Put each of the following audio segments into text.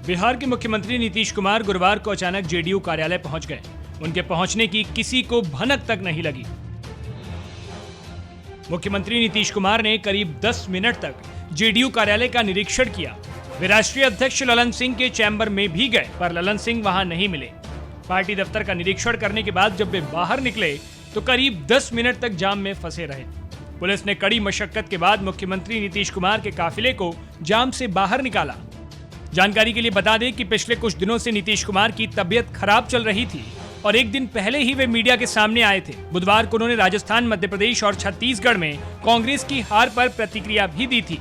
बिहार के मुख्यमंत्री नीतीश कुमार गुरुवार को अचानक जेडीयू कार्यालय पहुंच गए। उनके पहुंचने की किसी को भनक तक नहीं लगी। मुख्यमंत्री नीतीश कुमार ने करीब 10 मिनट तक जेडीयू कार्यालय का निरीक्षण किया। वे राष्ट्रीय अध्यक्ष ललन सिंह के चैम्बर में भी गए, पर ललन सिंह वहां नहीं मिले। पार्टी दफ्तर का निरीक्षण करने के बाद जब वे बाहर निकले तो करीब 10 मिनट तक जाम में फंसे रहे। पुलिस ने कड़ी मशक्कत के बाद मुख्यमंत्री नीतीश कुमार के काफिले को जाम से बाहर निकाला। जानकारी के लिए बता दें कि पिछले कुछ दिनों से नीतीश कुमार की तबीयत खराब चल रही थी और एक दिन पहले ही वे मीडिया के सामने आए थे। बुधवार को उन्होंने राजस्थान, मध्य प्रदेश और छत्तीसगढ़ में कांग्रेस की हार पर प्रतिक्रिया भी दी थी।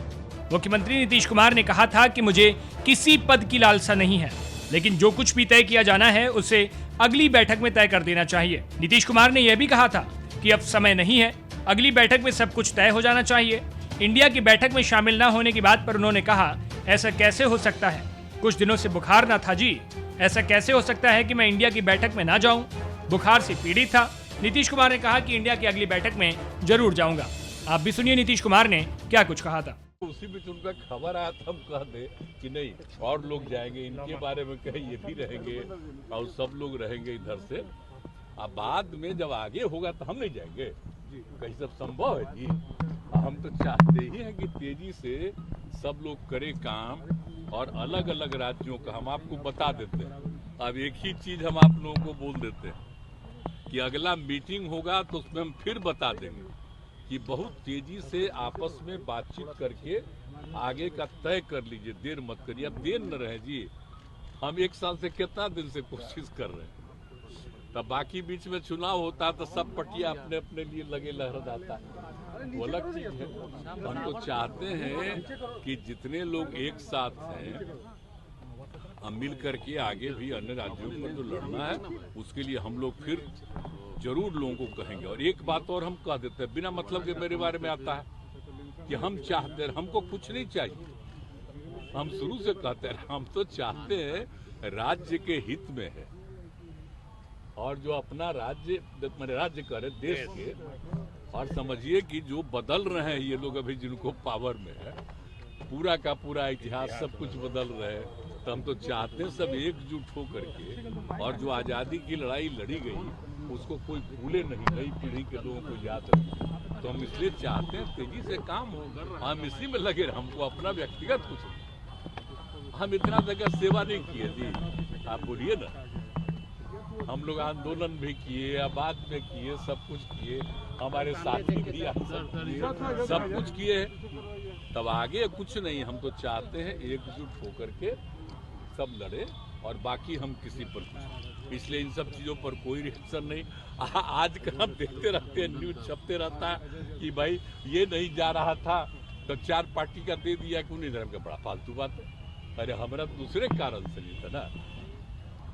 मुख्यमंत्री नीतीश कुमार ने कहा था कि मुझे किसी पद की लालसा नहीं है, लेकिन जो कुछ भी तय किया जाना है उसे अगली बैठक में तय कर देना चाहिए। नीतीश कुमार ने यह भी कहा था कि अब समय नहीं है, अगली बैठक में सब कुछ तय हो जाना चाहिए। इंडिया की बैठक में शामिल न होने की बात पर उन्होंने कहा, ऐसा कैसे हो सकता है, कुछ दिनों से बुखार ना था जी, ऐसा कैसे हो सकता है कि मैं इंडिया की बैठक में ना जाऊं, बुखार से पीड़ित था। नीतीश कुमार ने कहा कि इंडिया की अगली बैठक में जरूर जाऊंगा। आप भी सुनिए नीतीश कुमार ने क्या कुछ कहा था। उसी बीच उनका खबर आया तो हम कह दे कि नहीं और लोग जाएंगे, इनके बारे में कहे ये भी रहेंगे और सब लोग रहेंगे इधर से। अब बाद में जब आगे होगा तो हम नहीं जाएंगे, कहीं सब संभव है जी। हम तो चाहते ही हैं कि तेजी से सब लोग करें काम और अलग अलग राज्यों का हम आपको बता देते हैं। अब एक ही चीज हम आप लोगों को बोल देते हैं कि अगला मीटिंग होगा तो उसमें हम फिर बता देंगे कि बहुत तेजी से आपस में बातचीत करके आगे का तय कर लीजिए, देर मत करिए। अब देर न रहे जी, हम 1 साल से कितना दिन से कोशिश कर रहे हैं। तब बाकी बीच में चुनाव होता है तो सब पटिया अपने अपने लिए लगे लहराता है, वो अलग चीज है। हम तो चाहते हैं कि जितने लोग एक साथ हैं हम मिल करके आगे भी अन्य राज्यों पर जो लड़ना है उसके लिए हम लोग फिर जरूर लोगों को कहेंगे। और एक बात और हम कह देते हैं, बिना मतलब के मेरे बारे में आता है कि हम चाहते हैं, हमको कुछ नहीं चाहिए। हम शुरू से कहते हैं हम तो चाहते हैं राज्य के हित में है और जो अपना राज्य मेरे राज्य करे देश के। और समझिए कि जो बदल रहे हैं ये लोग अभी जिनको पावर में है, पूरा का पूरा इतिहास सब कुछ बदल रहे हैं। तो हम तो चाहते हैं सब एकजुट हो करके, और जो आज़ादी की लड़ाई लड़ी गई उसको कोई भूले नहीं, नई पीढ़ी के लोगों को याद रखे। तो हम इसलिए चाहते हैं तेजी से काम हो, हम इसी में लगे। हमको अपना व्यक्तिगत कुछ नहीं, हम इतना जगह सेवा नहीं किए जी, आप बोलिए ना। हम लोग आंदोलन भी किए, आबाद में किए, सब कुछ किए, हमारे साथी भी सब कुछ किए। तब आगे कुछ नहीं, हम तो चाहते हैं एकजुट होकर के सब लड़े और बाकी हम किसी पर कुछ, इसलिए इन सब चीजों पर कोई रिएक्शन नहीं। आजकल हम देखते रहते हैं, न्यूज छपते रहता है कि भाई ये नहीं जा रहा था तो 4 पार्टी का दे दिया, क्यों नहीं दे रहा, बड़ा फालतू बात है। अरे हमारा दूसरे कारण से नहीं था ना,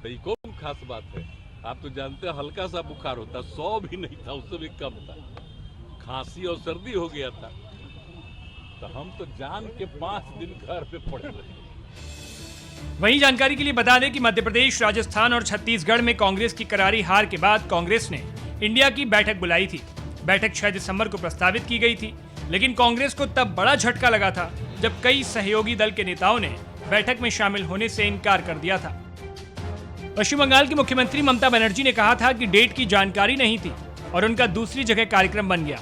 तो ये कौन खास बात है। आप तो जानते हैं हल्का सा बुखार होता, 100 भी नहीं था, उससे भी कम था, खांसी और सर्दी हो गया था, तो हम तो जान के 5 दिन घर पे पड़े रहे। वहीं जानकारी के लिए बता दें कि मध्य प्रदेश, राजस्थान और छत्तीसगढ़ में कांग्रेस की करारी हार के बाद कांग्रेस ने इंडिया की बैठक बुलाई थी। बैठक 6 दिसंबर को प्रस्तावित की गई थी, लेकिन कांग्रेस को तब बड़ा झटका लगा था जब कई सहयोगी दल के नेताओं ने बैठक में शामिल होने से इनकार कर दिया था। पश्चिम बंगाल की मुख्यमंत्री ममता बनर्जी ने कहा था कि डेट की जानकारी नहीं थी और उनका दूसरी जगह कार्यक्रम बन गया।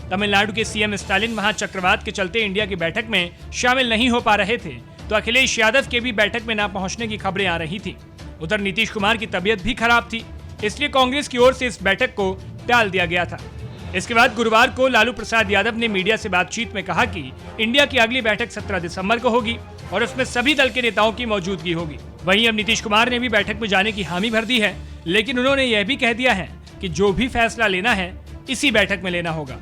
तमिलनाडु के सीएम स्टालिन वहां चक्रवात के चलते इंडिया की बैठक में शामिल नहीं हो पा रहे थे, तो अखिलेश यादव के भी बैठक में ना पहुंचने की खबरें आ रही थी। उधर नीतीश कुमार की तबीयत भी खराब थी, इसलिए कांग्रेस की ओर से इस बैठक को टाल दिया गया था। इसके बाद गुरुवार को लालू प्रसाद यादव ने मीडिया से बातचीत में कहा कि इंडिया की अगली बैठक 17 दिसंबर को होगी और उसमें सभी दल के नेताओं की मौजूदगी होगी। वहीं अब नीतीश कुमार ने भी बैठक में जाने की हामी भर दी है, लेकिन उन्होंने यह भी कह दिया है कि जो भी फैसला लेना है इसी बैठक में लेना होगा।